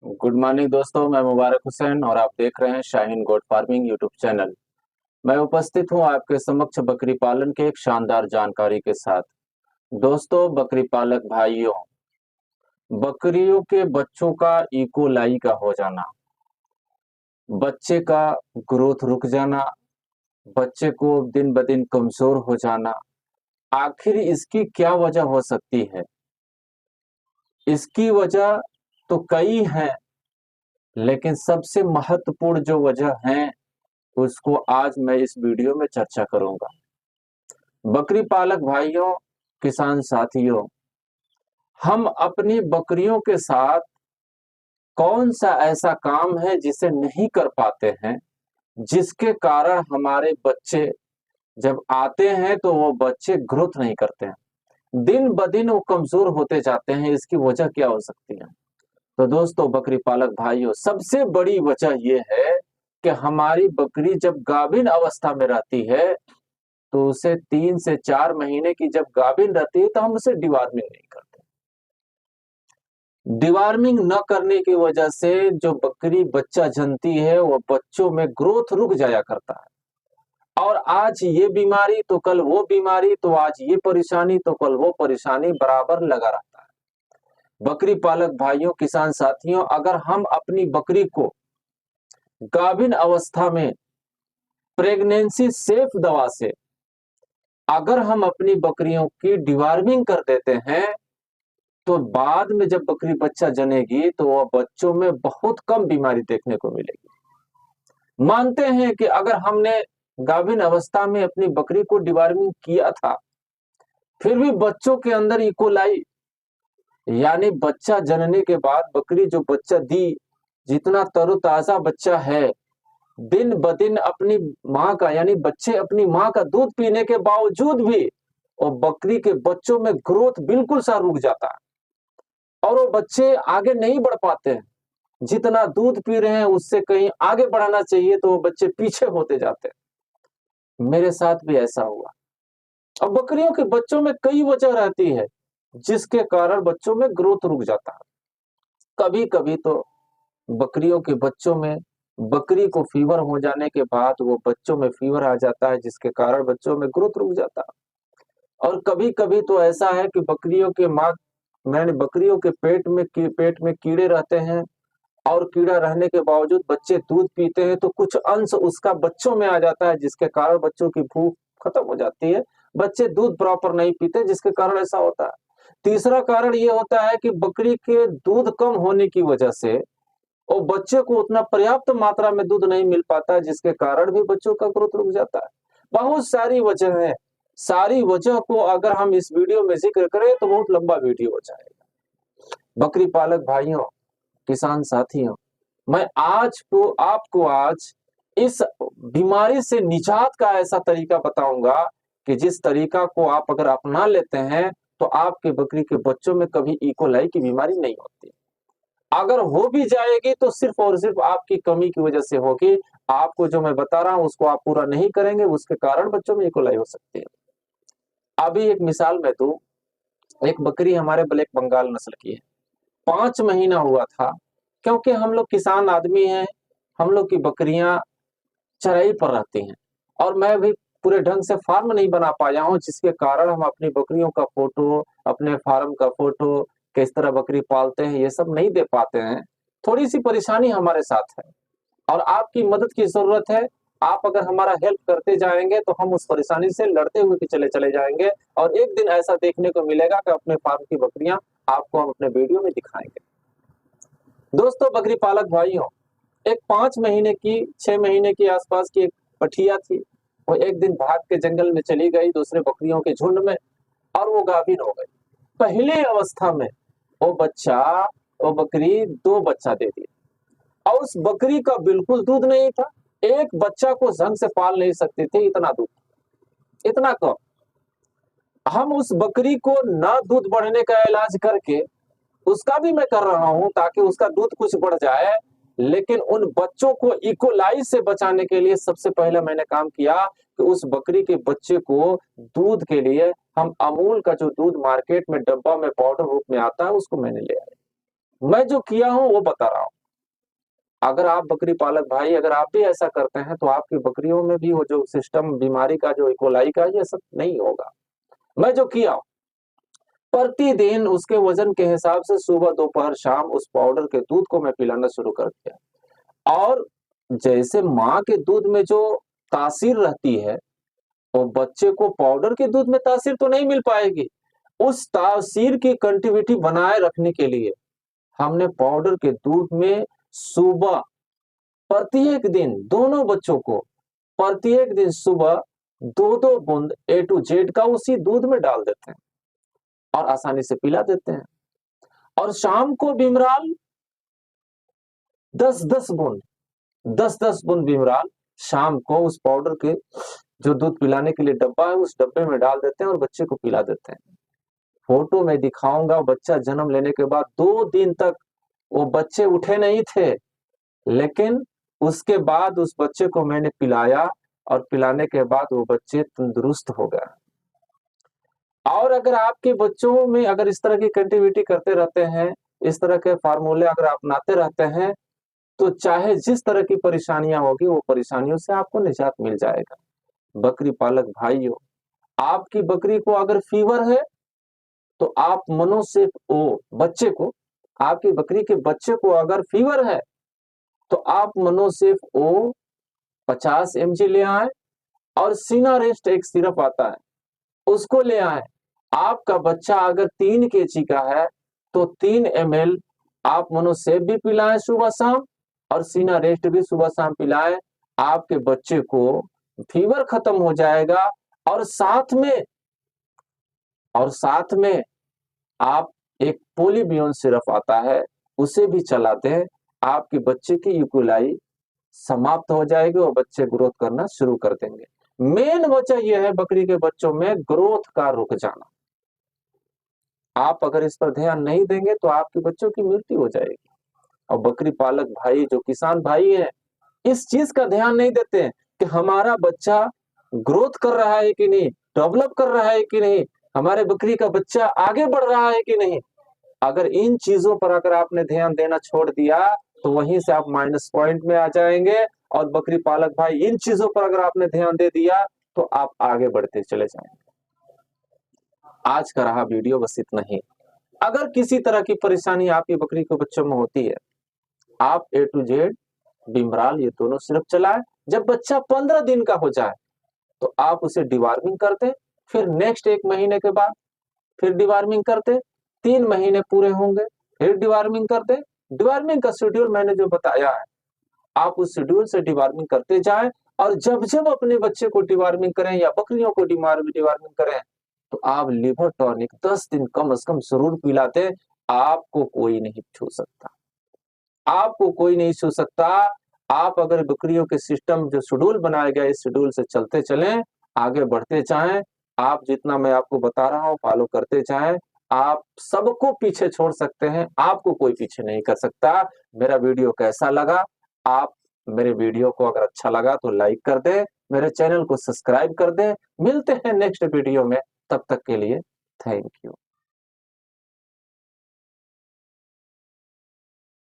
Good morning दोस्तों, मैं मुबारक हुसैन और आप देख रहे हैं Shaheen goat farming YouTube channel. मैं उपस्थित हूं आपके समक्ष बकरी पालन के एक शानदार जानकारी के साथ। दोस्तों, बकरी पालक भाइयों, बकरियों के बच्चों का इकोलाई का हो जाना, बच्चे का ग्रोथ रुक जाना, बच्चे को दिन ब दिन कमजोर हो जाना, आखिर इसकी क्या वजह हो सकती है? इसकी वजह तो कई हैं, लेकिन सबसे महत्वपूर्ण जो वजह है उसको आज मैं इस वीडियो में चर्चा करूंगा। बकरी पालक भाइयों, किसान साथियों, हम अपनी बकरियों के साथ कौन सा ऐसा काम है जिसे नहीं कर पाते हैं, जिसके कारण हमारे बच्चे जब आते हैं तो वो बच्चे ग्रोथ नहीं करते हैं, दिन ब दिन वो कमजोर होते जाते हैं। इसकी वजह क्या हो सकती है? तो दोस्तों, बकरी पालक भाइयों, सबसे बड़ी वजह ये है कि हमारी बकरी जब गाभिन अवस्था में रहती है तो उसे 3 से 4 महीने की जब गाभिन रहती है तो हम उसे डिवॉर्मिंग नहीं करते। डिवॉर्मिंग न करने की वजह से जो बकरी बच्चा जनती है वो बच्चों में ग्रोथ रुक जाया करता है, और आज ये बीमारी तो कल वो बीमारी, तो आज ये परेशानी तो कल वो परेशानी बराबर लगा रहता है। बकरी पालक भाइयों, किसान साथियों, अगर हम अपनी बकरी को गाभिन अवस्था में प्रेगनेंसी सेफ दवा से अगर हम अपनी बकरियों की डिवॉर्मिंग कर देते हैं तो बाद में जब बकरी बच्चा जनेगी तो वह बच्चों में बहुत कम बीमारी देखने को मिलेगी। मानते हैं कि अगर हमने गाभिन अवस्था में अपनी बकरी को डिवॉर्मिंग किया था, फिर भी बच्चों के अंदर इकोलाई यानी बच्चा जनने के बाद बकरी जो बच्चा दी, जितना तरोताजा बच्चा है, दिन ब दिन अपनी माँ का यानी बच्चे अपनी माँ का दूध पीने के बावजूद भी और बकरी के बच्चों में ग्रोथ बिल्कुल सा रुक जाता है और वो बच्चे आगे नहीं बढ़ पाते हैं। जितना दूध पी रहे हैं उससे कहीं आगे बढ़ाना चाहिए तो वो बच्चे पीछे होते जाते हैं। मेरे साथ भी ऐसा हुआ। अब बकरियों के बच्चों में कई वजह रहती है जिसके कारण बच्चों में ग्रोथ रुक जाता है। कभी कभी तो बकरियों के बच्चों में बकरी को फीवर हो जाने के बाद वो बच्चों में फीवर आ जाता है जिसके कारण बच्चों में ग्रोथ रुक जाता है। और कभी कभी तो ऐसा है कि बकरियों के माँ मैंने बकरियों के पेट में कीड़े रहते हैं और कीड़ा रहने के बावजूद बच्चे दूध पीते हैं तो कुछ अंश उसका बच्चों में आ जाता है जिसके कारण बच्चों की भूख खत्म हो जाती है। बच्चे दूध प्रॉपर नहीं पीते जिसके कारण ऐसा होता है। तीसरा कारण ये होता है कि बकरी के दूध कम होने की वजह से और बच्चे को उतना पर्याप्त मात्रा में दूध नहीं मिल पाता जिसके कारण भी बच्चों का ग्रोथ रुक जाता है। बहुत सारी वजह है। सारी वजह को अगर हम इस वीडियो में जिक्र करें तो बहुत लंबा वीडियो हो जाएगा। बकरी पालक भाइयों, किसान साथियों, मैं आपको आज इस बीमारी से निजात का ऐसा तरीका बताऊंगा कि जिस तरीका को आप अगर अपना लेते हैं तो आपके बकरी के बच्चों में कभी इकोलाई की बीमारी नहीं होती। अगर हो भी जाएगी तो सिर्फ और सिर्फ आपकी कमी की वजह से होगी। आपको जो मैं बता रहा हूं उसको आप पूरा नहीं करेंगे, उसके कारण बच्चों में इकोलाई हो सकती है। अभी एक मिसाल मैं दूं, एक बकरी हमारे ब्लैक बंगाल नस्ल की है। 5 महीना हुआ था। क्योंकि हम लोग किसान आदमी हैं, हम लोग की बकरियां चराई पर रहती हैं और मैं भी पूरे ढंग से फार्म नहीं बना पाया हूं जिसके कारण हम अपनी बकरियों का फोटो, अपने फार्म का फोटो, किस तरह बकरी पालते हैं ये सब नहीं दे पाते हैं। थोड़ी सी परेशानी हमारे साथ है और आपकी मदद की जरूरत है। आप अगर हमारा हेल्प करते जाएंगे तो हम उस परेशानी से लड़ते हुए भी चले चले जाएंगे और एक दिन ऐसा देखने को मिलेगा कि अपने फार्म की बकरियां आपको हम अपने वीडियो में दिखाएंगे। दोस्तों, बकरी पालक भाइयों, एक 5 महीने की 6 महीने के आसपास की एक पठिया थी। वो एक दिन भाग के जंगल में चली गई दूसरे बकरियों के झुंड में और वो गाभिन हो गई। पहले अवस्था में वो बकरी 2 बच्चा दे दिया और उस बकरी का बिल्कुल दूध नहीं था। एक बच्चा को ढंग से पाल नहीं सकते थे, इतना दूध, इतना कम। हम उस बकरी को ना दूध बढ़ने का इलाज करके उसका भी मैं कर रहा हूं ताकि उसका दूध कुछ बढ़ जाए, लेकिन उन बच्चों को इकोलाई से बचाने के लिए सबसे पहले मैंने काम किया कि उस बकरी के बच्चे को दूध के लिए हम अमूल का जो दूध मार्केट में डब्बा में पाउडर रूप में आता है उसको मैंने ले आया। मैं जो किया हूं वो बता रहा हूं। अगर आप बकरी पालक भाई, अगर आप भी ऐसा करते हैं तो आपकी बकरियों में भी वो जो सिस्टम बीमारी का, जो इकोलाई का, ये सब नहीं होगा। मैं जो किया, प्रतिदिन उसके वजन के हिसाब से सुबह दोपहर शाम उस पाउडर के दूध को मैं पिलाना शुरू कर दिया। और जैसे माँ के दूध में जो तासीर रहती है, वो बच्चे को पाउडर के दूध में तासीर तो नहीं मिल पाएगी। उस तासीर की कंटिन्यूटी बनाए रखने के लिए हमने पाउडर के दूध में सुबह प्रत्येक दिन दोनों बच्चों को प्रत्येक दिन सुबह 2-2 बूंद A to Z का उसी दूध में डाल देते हैं और आसानी से पिला देते हैं। और शाम को बिमराल 10-10 बूंद 10-10 बूंद बिमराल शाम को उस पाउडर के जो दूध पिलाने के लिए डब्बा है उस डब्बे में डाल देते हैं और बच्चे को पिला देते हैं। फोटो में दिखाऊंगा, बच्चा जन्म लेने के बाद 2 दिन तक वो बच्चे उठे नहीं थे, लेकिन उसके बाद उस बच्चे को मैंने पिलाया और पिलाने के बाद वो बच्चे तंदुरुस्त हो गए। और अगर आपके बच्चों में अगर इस तरह की कंटिन्यूटी करते रहते हैं, इस तरह के फार्मूले अगर अपनाते रहते हैं, तो चाहे जिस तरह की परेशानियां होगी वो परेशानियों से आपको निजात मिल जाएगा। बकरी पालक भाइयों, आपकी बकरी को अगर फीवर है तो आप मनोसेफ ओ बच्चे को, आपकी बकरी के बच्चे को अगर फीवर है तो आप मनोसेफ ओ 50 mg ले आए और सीना रेस्ट एक सिरप आता है उसको ले आए। आपका बच्चा अगर 3 kg का है तो 3 ml आप मनोसेफ भी पिलाएं सुबह शाम और सीना रेस्ट भी सुबह शाम पिलाएं। आपके बच्चे को फीवर खत्म हो जाएगा। और साथ में आप एक पोलीबियोन सिरप आता है उसे भी चला दें, आपके बच्चे की यूकोलाई समाप्त हो जाएगी और बच्चे ग्रोथ करना शुरू कर देंगे। मेन वजह यह है बकरी के बच्चों में ग्रोथ का रुक जाना। आप अगर इस पर ध्यान नहीं देंगे तो आपके बच्चों की मृत्यु हो जाएगी। और बकरी पालक भाई, जो किसान भाई हैं, इस चीज का ध्यान नहीं देते कि हमारा बच्चा ग्रोथ कर रहा है कि नहीं, डेवलप कर रहा है कि नहीं, हमारे बकरी का बच्चा आगे बढ़ रहा है कि नहीं। अगर इन चीजों पर अगर आपने ध्यान देना छोड़ दिया तो वहीं से आप माइनस पॉइंट में आ जाएंगे। और बकरी पालक भाई, इन चीजों पर अगर आपने ध्यान दे दिया तो आप आगे बढ़ते चले जाएंगे। आज का रहा वीडियो बस इतना ही। अगर किसी तरह की परेशानी आपकी बकरी के बच्चों में होती है, आप A to Z बिमराल ये दोनों सिर्फ चलाएं। जब बच्चा 15 दिन का हो जाए तो आप उसे डिवार्मिंग करते, फिर नेक्स्ट 1 महीने के बाद फिर डिवार्मिंग करते, 3 महीने पूरे होंगे फिर डिवार्मिंग करते। डिवार्मिंग का शेड्यूल मैंने जो बताया है, आप उस शेड्यूल से डिवार्मिंग करते जाएं। और जब जब अपने बच्चे को डिवार्मिंग करें या बकरियों को डिवार्मिंग करें तो आप लिवर टॉनिक 10 दिन कम से कम जरूर पिलाते। आपको कोई नहीं छू सकता, आपको कोई नहीं छू सकता। आप अगर बकरियों के सिस्टम जो शेड्यूल बनाया गया इस शेड्यूल से चलते चलें, आगे बढ़ते जाएं, आप जितना मैं आपको बता रहा हूं फॉलो करते जाएं, आप सबको पीछे छोड़ सकते हैं, आपको कोई पीछे नहीं कर सकता। मेरा वीडियो कैसा लगा? आप मेरे वीडियो को अगर अच्छा लगा तो लाइक कर दें, मेरे चैनल को सब्सक्राइब कर दें। मिलते हैं नेक्स्ट वीडियो में, तब तक के लिए थैंक यू।